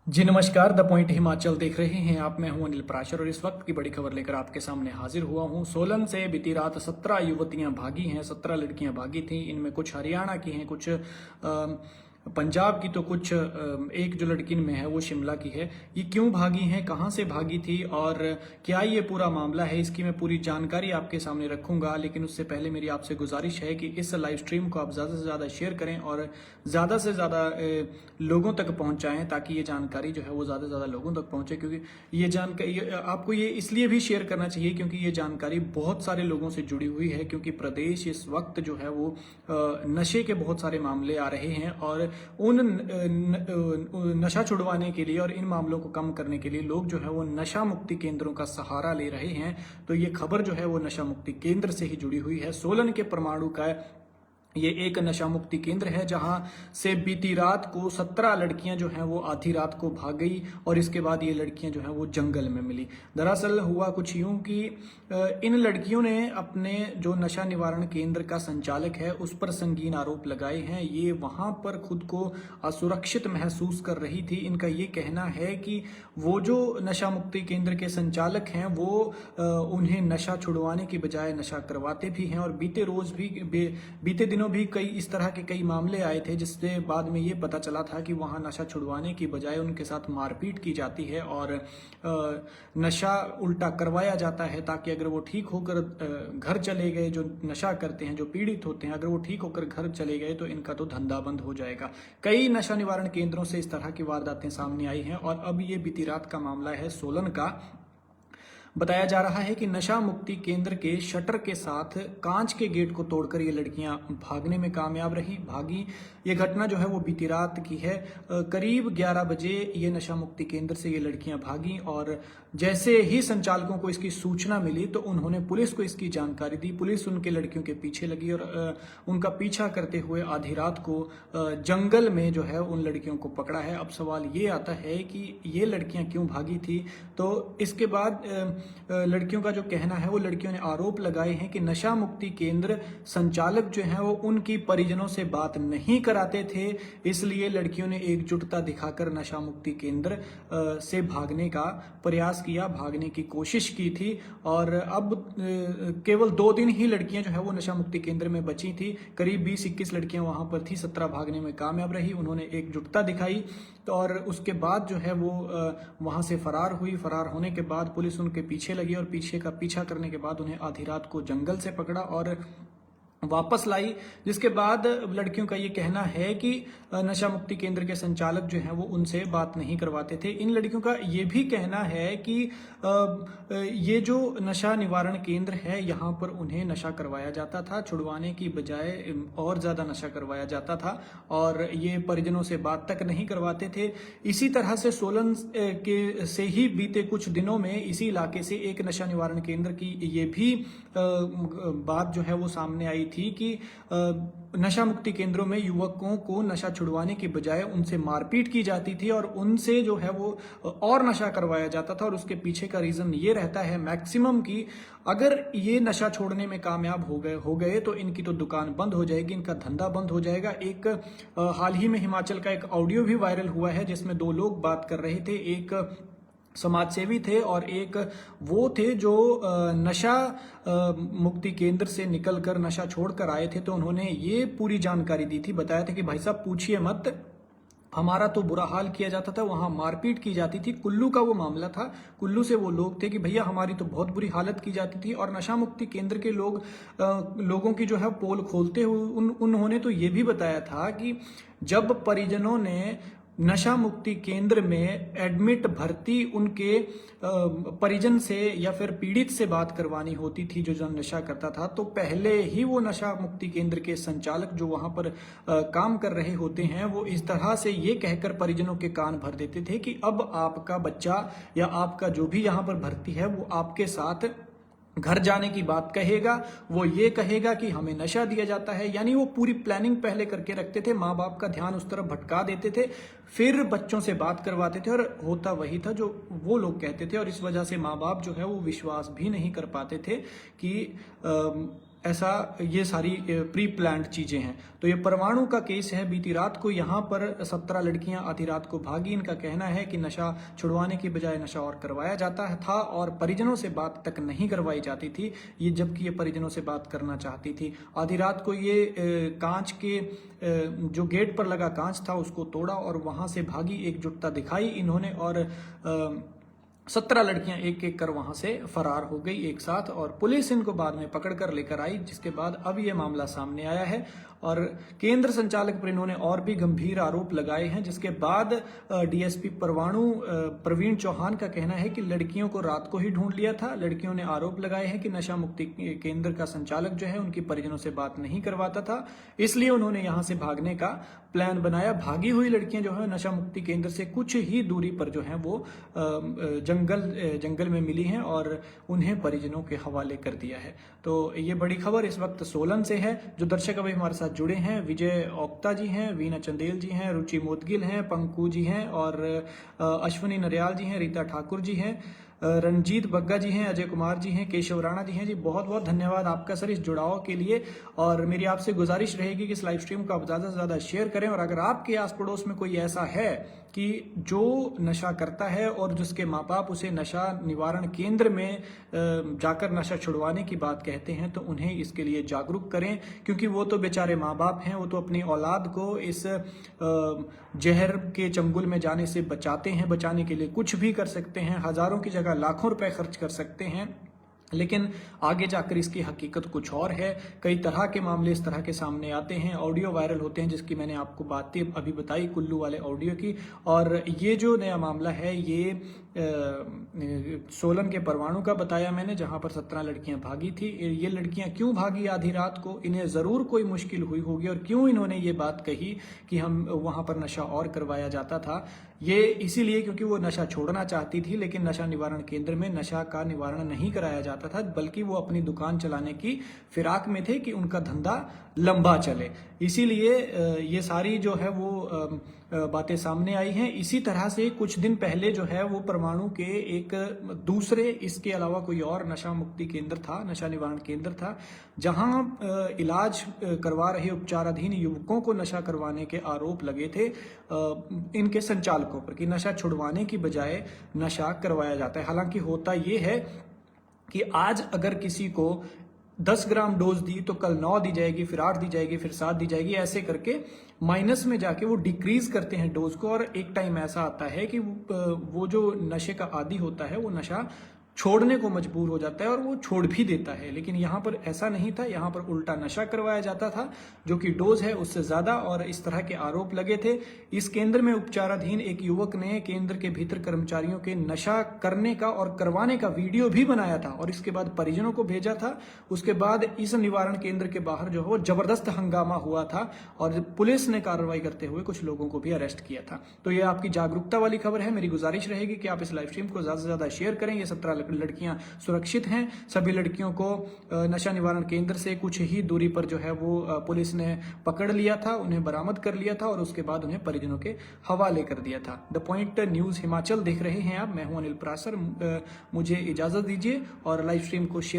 जी नमस्कार, the point Himachal देख रहे हैं आप। मैं हूं अनिल पराशर और इस वक्त की बड़ी खबर लेकर आपके सामने हाजिर हुआ हूं। सोलन से बीती रात 17 युवतियां भागी हैं। 17 लड़कियां भागी थी। इनमें कुछ हरियाणा की हैं, कुछ पंजाब की, तो कुछ एक जो लड़की में है वो शिमला की है। ये क्यों भागी हैं, कहाँ से भागी थी और क्या ये पूरा मामला है, इसकी मैं पूरी जानकारी आपके सामने रखूंगा। लेकिन उससे पहले मेरी आपसे गुजारिश है कि इस लाइव स्ट्रीम को आप ज़्यादा से ज़्यादा शेयर करें और ज़्यादा से ज़्यादा लोगों तक पहुंचाएं, ताकि ये जानकारी जो है वो ज़्यादा से ज़्यादा लोगों तक पहुंचे। क्योंकि ये जानकारी आपको ये इसलिए भी शेयर करना चाहिए क्योंकि ये जानकारी बहुत सारे लोगों से जुड़ी हुई है। क्योंकि प्रदेश इस वक्त जो है वो नशे के बहुत सारे मामले आ रहे हैं और उन नशा छुड़वाने के लिए और इन मामलों को कम करने के लिए लोग जो है वो नशा मुक्ति केंद्रों का सहारा ले रहे हैं। तो ये खबर जो है वो नशा मुक्ति केंद्र से ही जुड़ी हुई है। सोलन के परमाणु का ये एक नशा मुक्ति केंद्र है जहां से बीती रात को 17 लड़कियां जो हैं वो आधी रात को भाग गई और इसके बाद ये लड़कियां जो हैं वो जंगल में मिली। दरअसल हुआ कुछ यूं कि इन लड़कियों ने अपने जो नशा निवारण केंद्र का संचालक है उस पर संगीन आरोप लगाए हैं। ये वहां पर खुद को असुरक्षित महसूस कर रही थी। इनका ये कहना है कि वो जो नशा मुक्ति केंद्र के संचालक हैं वो उन्हें नशा छुड़वाने की बजाय नशा करवाते भी हैं। और बीते दिनों भी कई इस तरह के कई मामले आए थे जिससे बाद में ये पता चला था कि वहां नशा छुड़वाने की बजाय उनके साथ मारपीट की जाती है और नशा उल्टा करवाया जाता है, ताकि अगर वो ठीक होकर घर चले गए, जो नशा करते हैं, जो पीड़ित होते हैं, अगर वो ठीक होकर घर चले गए तो इनका तो धंधा बंद हो जाएगा। कई नशा निवारण केंद्रों से इस तरह की वारदातें सामने आई हैं और अब ये बीती रात का मामला है सोलन का। बताया जा रहा है कि नशा मुक्ति केंद्र के शटर के साथ कांच के गेट को तोड़कर ये लड़कियां भागने में कामयाब भागी। ये घटना जो है वो बीती रात की है। करीब 11 बजे ये नशा मुक्ति केंद्र से ये लड़कियां भागी और जैसे ही संचालकों को इसकी सूचना मिली तो उन्होंने पुलिस को इसकी जानकारी दी। पुलिस उनके लड़कियों के पीछे लगी और उनका पीछा करते हुए आधी रात को जंगल में जो है उन लड़कियों को पकड़ा है। अब सवाल ये आता है कि ये लड़कियां क्यों भागी थी। तो इसके बाद लड़कियों का जो कहना है, वो लड़कियों ने आरोप लगाए हैं कि नशा मुक्ति केंद्र संचालक जो है वो उनकी परिजनों से बात नहीं कराते थे, इसलिए लड़कियों ने एकजुटता दिखाकर नशा मुक्ति केंद्र से भागने का प्रयास किया, भागने की कोशिश की थी। और अब केवल 2 दिन ही लड़कियां जो है वो नशा मुक्ति केंद्र में बची थी। करीब 20-21 लड़कियां वहां पर थी। 17 भागने में कामयाब रही। उन्होंने एकजुटता दिखाई तो और उसके बाद जो है वो वहां से फरार हुई। फरार होने के बाद पुलिस उनके पीछे लगी और पीछा करने के बाद उन्हें आधी रात को जंगल से पकड़ा और वापस लाई। जिसके बाद लड़कियों का ये कहना है कि नशा मुक्ति केंद्र के संचालक जो हैं वो उनसे बात नहीं करवाते थे। इन लड़कियों का ये भी कहना है कि ये जो नशा निवारण केंद्र है यहाँ पर उन्हें नशा करवाया जाता था, छुड़वाने की बजाय और ज्यादा नशा करवाया जाता था और ये परिजनों से बात तक नहीं करवाते थे। इसी तरह से सोलन के से ही बीते कुछ दिनों में इसी इलाके से एक नशा निवारण केंद्र की ये भी बात जो है वो सामने आई थी कि नशा मुक्ति केंद्रों में युवकों को नशा छुड़वाने की बजाय उनसे मारपीट की जाती थी और उनसे जो है वो और नशा करवाया जाता था। और उसके पीछे का रीजन ये रहता है मैक्सिमम कि अगर ये नशा छोड़ने में कामयाब हो गए तो इनकी तो दुकान बंद हो जाएगी, इनका धंधा बंद हो जाएगा। एक हाल ही में हिमाचल का एक ऑडियो भी वायरल हुआ है जिसमें 2 लोग बात कर रहे थे। एक समाजसेवी थे और एक वो थे जो नशा मुक्ति केंद्र से निकलकर नशा छोड़कर आए थे। तो उन्होंने ये पूरी जानकारी दी थी। बताया था कि भाई साहब पूछिए मत, हमारा तो बुरा हाल किया जाता था, वहां मारपीट की जाती थी। कुल्लू का वो मामला था। कुल्लू से वो लोग थे कि भैया हमारी तो बहुत बुरी हालत की जाती थी। और नशा मुक्ति केंद्र के लोगों की जो है पोल खोलते हुए उन्होंने तो ये भी बताया था कि जब परिजनों ने नशा मुक्ति केंद्र में एडमिट भर्ती उनके परिजन से या फिर पीड़ित से बात करवानी होती थी जो नशा करता था, तो पहले ही वो नशा मुक्ति केंद्र के संचालक जो वहां पर काम कर रहे होते हैं वो इस तरह से ये कहकर परिजनों के कान भर देते थे कि अब आपका बच्चा या आपका जो भी यहाँ पर भर्ती है वो आपके साथ घर जाने की बात कहेगा, वो ये कहेगा कि हमें नशा दिया जाता है। यानी वो पूरी प्लानिंग पहले करके रखते थे, माँ बाप का ध्यान उस तरफ भटका देते थे, फिर बच्चों से बात करवाते थे और होता वही था जो वो लोग कहते थे। और इस वजह से माँ बाप जो है वो विश्वास भी नहीं कर पाते थे कि ऐसा ये सारी प्री प्लान्ड चीजें हैं। तो ये परवाणु का केस है। बीती रात को यहाँ पर 17 लड़कियां आधी रात को भागी। इनका कहना है कि नशा छुड़वाने की बजाय नशा और करवाया जाता था और परिजनों से बात तक नहीं करवाई जाती थी, ये जबकि ये परिजनों से बात करना चाहती थी। आधी रात को ये कांच के जो गेट पर लगा कांच था उसको तोड़ा और वहां से भागी, एकजुटता दिखाई इन्होंने और 17 लड़कियां एक एक कर वहां से फरार हो गई एक साथ और पुलिस इनको बाद में पकड़ कर लेकर आई, जिसके बाद अब ये मामला सामने आया है और केंद्र संचालक पर इन्होंने और भी गंभीर आरोप लगाए हैं। जिसके बाद डीएसपी परवाणु प्रवीण चौहान का कहना है कि लड़कियों को रात को ही ढूंढ लिया था। लड़कियों ने आरोप लगाए हैं कि नशा मुक्ति केंद्र का संचालक जो है उनकी परिजनों से बात नहीं करवाता था, इसलिए उन्होंने यहां से भागने का प्लान बनाया। भागी हुई लड़कियां जो है नशा मुक्ति केंद्र से कुछ ही दूरी पर जो है वो जंगल में मिली हैं और उन्हें परिजनों के हवाले कर दिया है। तो ये बड़ी खबर इस वक्त सोलन से है। जो दर्शक अभी हमारे साथ जुड़े हैं, विजय ओक्ता जी हैं, वीना चंदेल जी हैं, रुचि मोदगिल हैं, पंकु जी हैं और अश्विनी नरियाल जी हैं, रीता ठाकुर जी हैं, रंजीत बग्गा जी हैं, अजय कुमार जी हैं, केशव राणा जी हैं। जी बहुत बहुत धन्यवाद आपका सर इस जुड़ाव के लिए। और मेरी आपसे गुजारिश रहेगी कि इस लाइव स्ट्रीम को आप ज़्यादा से ज़्यादा शेयर करें और अगर आपके आस पड़ोस में कोई ऐसा है कि जो नशा करता है और जिसके माँ बाप उसे नशा निवारण केंद्र में जाकर नशा छुड़वाने की बात कहते हैं तो उन्हें इसके लिए जागरूक करें, क्योंकि वो तो बेचारे माँ बाप हैं, वो तो अपनी औलाद को इस जहर के चंगुल में जाने से बचाते हैं। बचाने के लिए कुछ भी कर सकते हैं, हजारों की जगह लाखों रुपए खर्च कर सकते हैं, लेकिन आगे जाकर इसकी हकीकत कुछ और है। कई तरह के मामले इस तरह के सामने आते हैं, ऑडियो वायरल होते हैं, जिसकी मैंने आपको बातें अभी बताई कुल्लू वाले ऑडियो की। और ये जो नया मामला है ये सोलन के परवाणु का बताया मैंने, जहां पर 17 लड़कियां भागी थी। ये लड़कियां क्यों भागी आधी रात को, इन्हें जरूर कोई मुश्किल हुई होगी और क्यों इन्होंने ये बात कही कि हम वहां पर नशा और करवाया जाता था। ये इसीलिए क्योंकि वो नशा छोड़ना चाहती थी, लेकिन नशा निवारण केंद्र में नशा का निवारण नहीं कराया जाता था, बल्कि वो अपनी दुकान चलाने की फिराक में थे कि उनका धंधा लंबा चले। इसीलिए ये सारी जो है वो बातें सामने आई हैं। इसी तरह से कुछ दिन पहले जो है वो परवाणु के एक दूसरे, इसके अलावा कोई और नशा मुक्ति केंद्र था, नशा निवारण केंद्र था, जहां इलाज करवा रहे उपचाराधीन युवकों को नशा करवाने के आरोप लगे थे इनके संचालकों पर कि नशा छुड़वाने की बजाय नशा करवाया जाता है। हालांकि होता ये है कि आज अगर किसी को 10 ग्राम डोज दी तो कल 9 दी जाएगी, फिर 8 दी जाएगी, फिर 7 दी जाएगी, ऐसे करके माइनस में जाके वो डिक्रीज करते हैं डोज को। और एक टाइम ऐसा आता है कि वो जो नशे का आदी होता है वो नशा छोड़ने को मजबूर हो जाता है और वो छोड़ भी देता है। लेकिन यहाँ पर ऐसा नहीं था, यहाँ पर उल्टा नशा करवाया जाता था, जो कि डोज है उससे ज्यादा, और इस तरह के आरोप लगे थे। इस केंद्र में उपचाराधीन एक युवक ने केंद्र के भीतर कर्मचारियों के नशा करने का और करवाने का वीडियो भी बनाया था और इसके बाद परिजनों को भेजा था। उसके बाद इस निवारण केंद्र के बाहर जो है जबरदस्त हंगामा हुआ था और पुलिस ने कार्रवाई करते हुए कुछ लोगों को भी अरेस्ट किया था। तो ये आपकी जागरूकता वाली खबर है। मेरी गुजारिश रहेगी कि आप इस लाइव स्ट्रीम को ज्यादा से ज्यादा शेयर करें। ये 17 लड़कियां सुरक्षित हैं। सभी लड़कियों को नशा निवारण केंद्र से कुछ ही दूरी पर जो है वो पुलिस ने पकड़ लिया था, उन्हें बरामद कर लिया था और उसके बाद उन्हें परिजनों के हवाले कर दिया था। द पॉइंट न्यूज हिमाचल देख रहे हैं आप, मैं हूं अनिल पराशर। मुझे इजाजत दीजिए और लाइव स्ट्रीम को शेयर